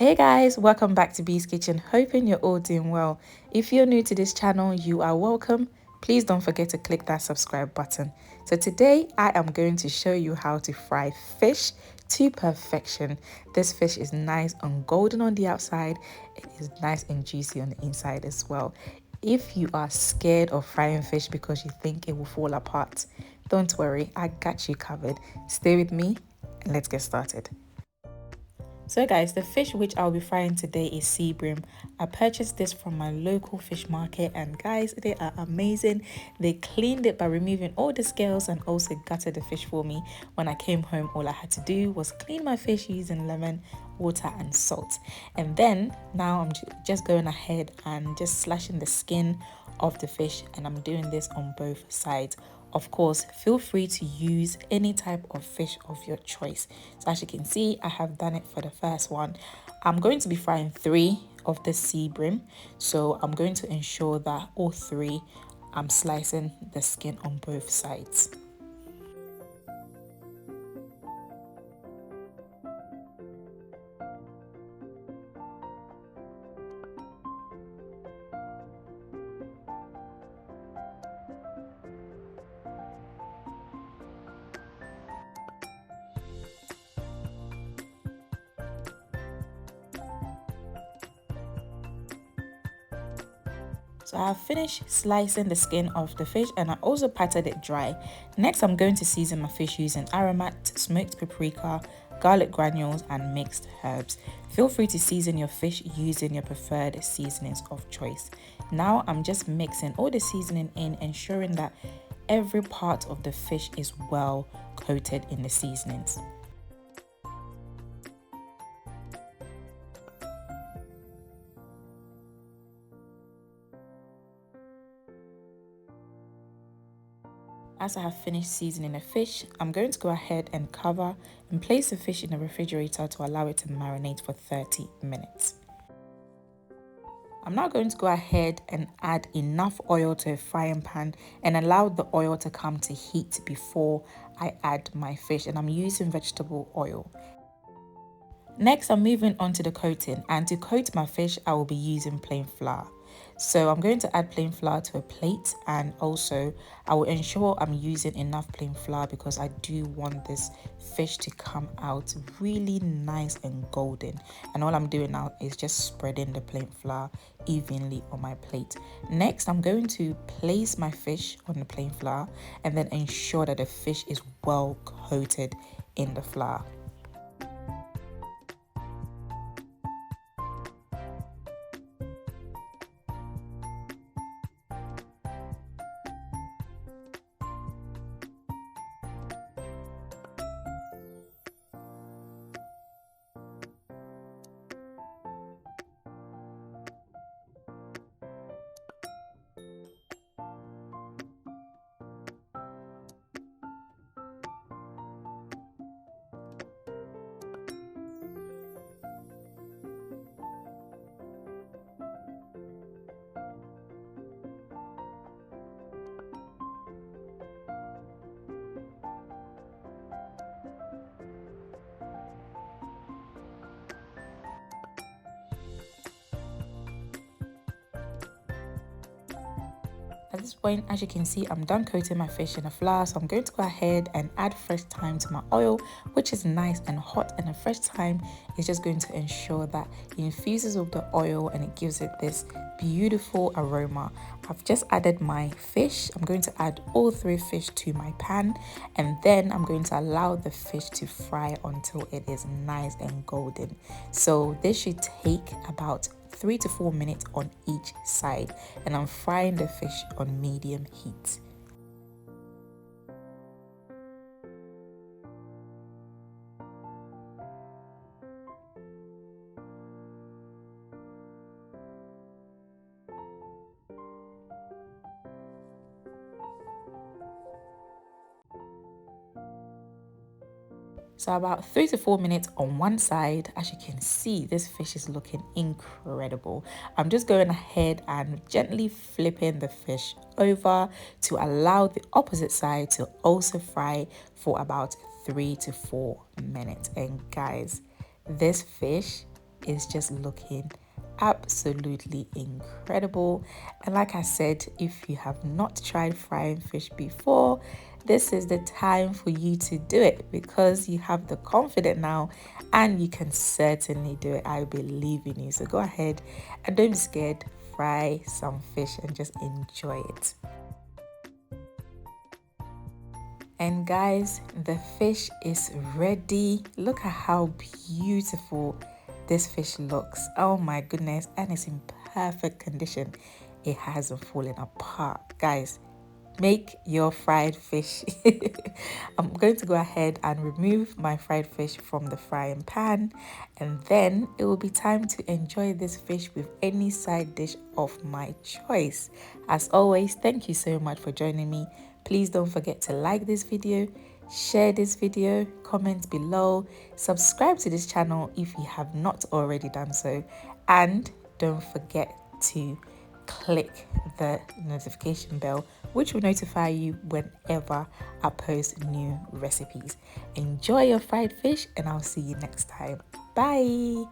Hey guys, welcome back to Bee's Kitchen. Hoping you're all doing well. If you're new to this channel, you are welcome. Please don't forget to click that subscribe button. So today I am going to show you how to fry fish to perfection. This fish is nice and golden on the outside. It is nice and juicy on the inside as well. If you are scared of frying fish because you think it will fall apart, don't worry, I got you covered. Stay with me and let's get started. So guys, the fish which I'll be frying today is Sea Bream. I purchased this from my local fish market and guys, they are amazing. They cleaned it by removing all the scales and also gutted the fish for me. When I came home, all I had to do was clean my fish using lemon, water and salt. And then now I'm just going ahead and just slashing the skin of the fish, and I'm doing this on both sides. Of course, feel free to use any type of fish of your choice. So as you can see, I have done it for the first one. I'm going to be frying 3 of the Sea Bream. So I'm going to ensure that all 3, I'm slicing the skin on both sides. So I have finished slicing the skin of the fish and I also patted it dry. Next, I'm going to season my fish using Aromat Smoked Paprika, Garlic Granules and Mixed Herbs. Feel free to season your fish using your preferred seasonings of choice. Now I'm just mixing all the seasoning in, ensuring that every part of the fish is well coated in the seasonings. As I have finished seasoning the fish, I'm going to go ahead and cover and place the fish in the refrigerator to allow it to marinate for 30 minutes. I'm now going to go ahead and add enough oil to a frying pan and allow the oil to come to heat before I add my fish, and I'm using vegetable oil. Next, I'm moving on to the coating, and to coat my fish, I will be using plain flour. So I'm going to add plain flour to a plate, and also I will ensure I'm using enough plain flour because I do want this fish to come out really nice and golden. And all I'm doing now is just spreading the plain flour evenly on my plate. Next, I'm going to place my fish on the plain flour and then ensure that the fish is well coated in the flour. At this point, as you can see, I'm done coating my fish in the flour, so I'm going to go ahead and add fresh thyme to my oil, which is nice and hot, and the fresh thyme is just going to ensure that it infuses with the oil and it gives it this beautiful aroma. I've just added my fish. I'm going to add all 3 fish to my pan, and then I'm going to allow the fish to fry until it is nice and golden. So this should take about 3 to 4 minutes on each side, and I'm frying the fish on medium heat. So about 3 to 4 minutes on one side. As you can see, this fish is looking incredible. I'm just going ahead and gently flipping the fish over to allow the opposite side to also fry for about 3 to 4 minutes. And guys, this fish is just looking absolutely incredible. And like I said, if you have not tried frying fish before, this is the time for you to do it, because you have the confidence now and you can certainly do it. I believe in you. So go ahead and don't be scared. Fry some fish and just enjoy it. And guys, the fish is ready. Look at how beautiful this fish looks. Oh my goodness. And it's in perfect condition. It hasn't fallen apart. Guys, make your fried fish. I'm going to go ahead and remove my fried fish from the frying pan, and then it will be time to enjoy this fish with any side dish of my choice. As always, thank you so much for joining me. Please don't forget to like this video, share this video, comment below, subscribe to this channel if you have not already done so, and don't forget to click the notification bell, which will notify you whenever I post new recipes. Enjoy your fried fish, and I'll see you next time. Bye.